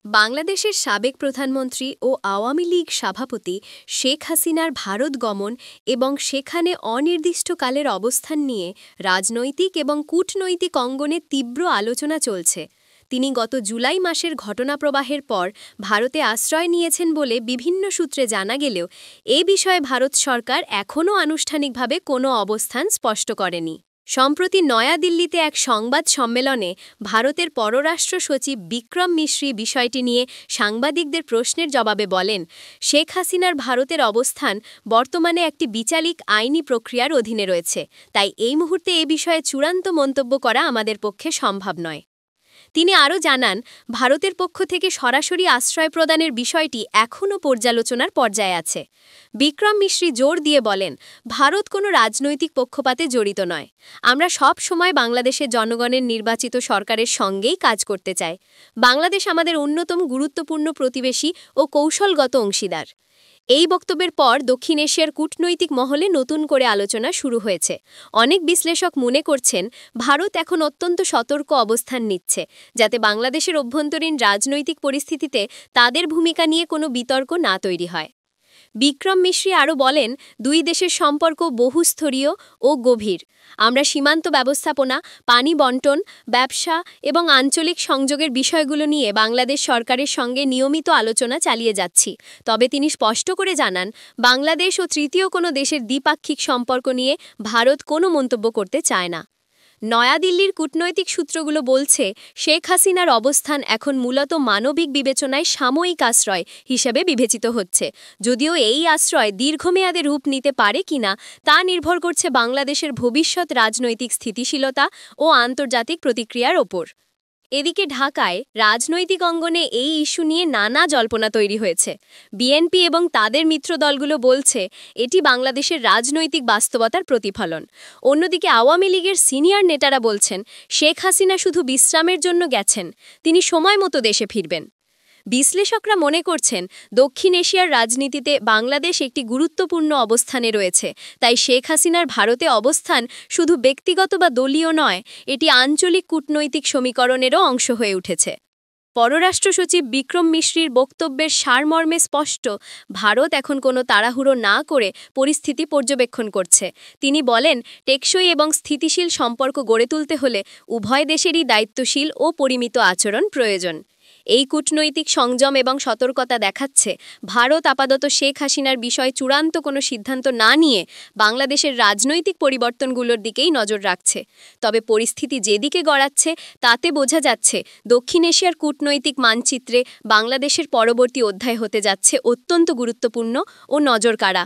বাংলাদেশের সাবেক প্রধানমন্ত্রী ও আওয়ামী লীগ সভাপতি শেখ হাসিনার ভারত গমন এবং সেখানে অনির্দিষ্টকালের অবস্থান নিয়ে রাজনৈতিক এবং কূটনৈতিক অঙ্গনে তীব্র আলোচনা চলছে। তিনি গত জুলাই মাসের ঘটনাপ্রবাহের পর ভারতে আশ্রয় নিয়েছেন বলে বিভিন্ন সূত্রে জানা গেলেও এ বিষয়ে ভারত সরকার এখনও আনুষ্ঠানিকভাবে কোনো অবস্থান স্পষ্ট করেনি। সম্প্রতি নয়াদিল্লিতে এক সংবাদ সম্মেলনে ভারতের পররাষ্ট্র সচিব বিক্রম মিশ্রি বিষয়টি নিয়ে সাংবাদিকদের প্রশ্নের জবাবে বলেন, শেখ হাসিনার ভারতের অবস্থান বর্তমানে একটি বিচারিক আইনি প্রক্রিয়ার অধীনে রয়েছে, তাই এই মুহূর্তে এ বিষয়ে চূড়ান্ত মন্তব্য করা আমাদের পক্ষে সম্ভব নয়। তিনি আরও জানান, ভারতের পক্ষ থেকে সরাসরি আশ্রয় প্রদানের বিষয়টি এখনও পর্যালোচনার পর্যায়ে আছে। বিক্রম মিশ্রি জোর দিয়ে বলেন, ভারত কোনো রাজনৈতিক পক্ষপাতে জড়িত নয়। আমরা সব সময় বাংলাদেশের জনগণের নির্বাচিত সরকারের সঙ্গেই কাজ করতে চাই। বাংলাদেশ আমাদের অন্যতম গুরুত্বপূর্ণ প্রতিবেশী ও কৌশলগত অংশীদার। এই বক্তব্যের পর দক্ষিণ এশিয়ার কূটনৈতিক মহলে নতুন করে আলোচনা শুরু হয়েছে। অনেক বিশ্লেষক মনে করছেন, ভারত এখন অত্যন্ত সতর্ক অবস্থান নিচ্ছে, যাতে বাংলাদেশের অভ্যন্তরীণ রাজনৈতিক পরিস্থিতিতে তাদের ভূমিকা নিয়ে কোনো বিতর্ক না তৈরি হয়। বিক্রম মিশ্রি আরও বলেন, দুই দেশের সম্পর্ক বহুস্তরীয় ও গভীর। আমরা সীমান্ত ব্যবস্থাপনা, পানি বণ্টন, ব্যবসা এবং আঞ্চলিক সংযোগের বিষয়গুলো নিয়ে বাংলাদেশ সরকারের সঙ্গে নিয়মিত আলোচনা চালিয়ে যাচ্ছি। তবে তিনি স্পষ্ট করে জানান, বাংলাদেশ ও তৃতীয় কোনো দেশের দ্বিপাক্ষিক সম্পর্ক নিয়ে ভারত কোনো মন্তব্য করতে চায় না। নয়াদিল্লির কূটনৈতিক সূত্রগুলো বলছে, শেখ হাসিনার অবস্থান এখন মূলত মানবিক বিবেচনায় সাময়িক আশ্রয় হিসেবে বিবেচিত হচ্ছে। যদিও এই আশ্রয় দীর্ঘমেয়াদে রূপ নিতে পারে কিনা তা নির্ভর করছে বাংলাদেশের ভবিষ্যৎ রাজনৈতিক স্থিতিশীলতা ও আন্তর্জাতিক প্রতিক্রিয়ার ওপর। এদিকে ঢাকায় রাজনৈতিক অঙ্গনে এই ইস্যু নিয়ে নানা জল্পনা তৈরি হয়েছে। বিএনপি এবং তাদের মিত্র দলগুলো বলছে, এটি বাংলাদেশের রাজনৈতিক বাস্তবতার প্রতিফলন। অন্যদিকে আওয়ামী লীগের সিনিয়র নেতারা বলছেন, শেখ হাসিনা শুধু বিশ্রামের জন্য গেছেন, তিনি সময় মতো দেশে ফিরবেন। বিশ্লেষকরা মনে করছেন, দক্ষিণ এশিয়ার রাজনীতিতে বাংলাদেশ একটি গুরুত্বপূর্ণ অবস্থানে রয়েছে, তাই শেখ হাসিনার ভারতে অবস্থান শুধু ব্যক্তিগত বা দলীয় নয়, এটি আঞ্চলিক কূটনৈতিক সমীকরণেরও অংশ হয়ে উঠেছে। পররাষ্ট্র সচিব বিক্রম মিশ্রির বক্তব্যের সারমর্মে স্পষ্ট, ভারত এখন কোনো তাড়াহুড়ো না করে পরিস্থিতি পর্যবেক্ষণ করছে। তিনি বলেন, টেকসই এবং স্থিতিশীল সম্পর্ক গড়ে তুলতে হলে উভয় দেশেরই দায়িত্বশীল ও পরিমিত আচরণ প্রয়োজন। এই কূটনৈতিক সংযম এবং সতর্কতা দেখাচ্ছে, ভারত আপাতত শেখ হাসিনার বিষয়ে চূড়ান্ত কোনো সিদ্ধান্ত না নিয়ে বাংলাদেশের রাজনৈতিক পরিবর্তনগুলোর দিকেই নজর রাখছে। তবে পরিস্থিতি যেদিকে গড়াচ্ছে তাতে বোঝা যাচ্ছে, দক্ষিণ এশিয়ার কূটনৈতিক মানচিত্রে বাংলাদেশের পরবর্তী অধ্যায় হতে যাচ্ছে অত্যন্ত গুরুত্বপূর্ণ ও নজরকাড়া।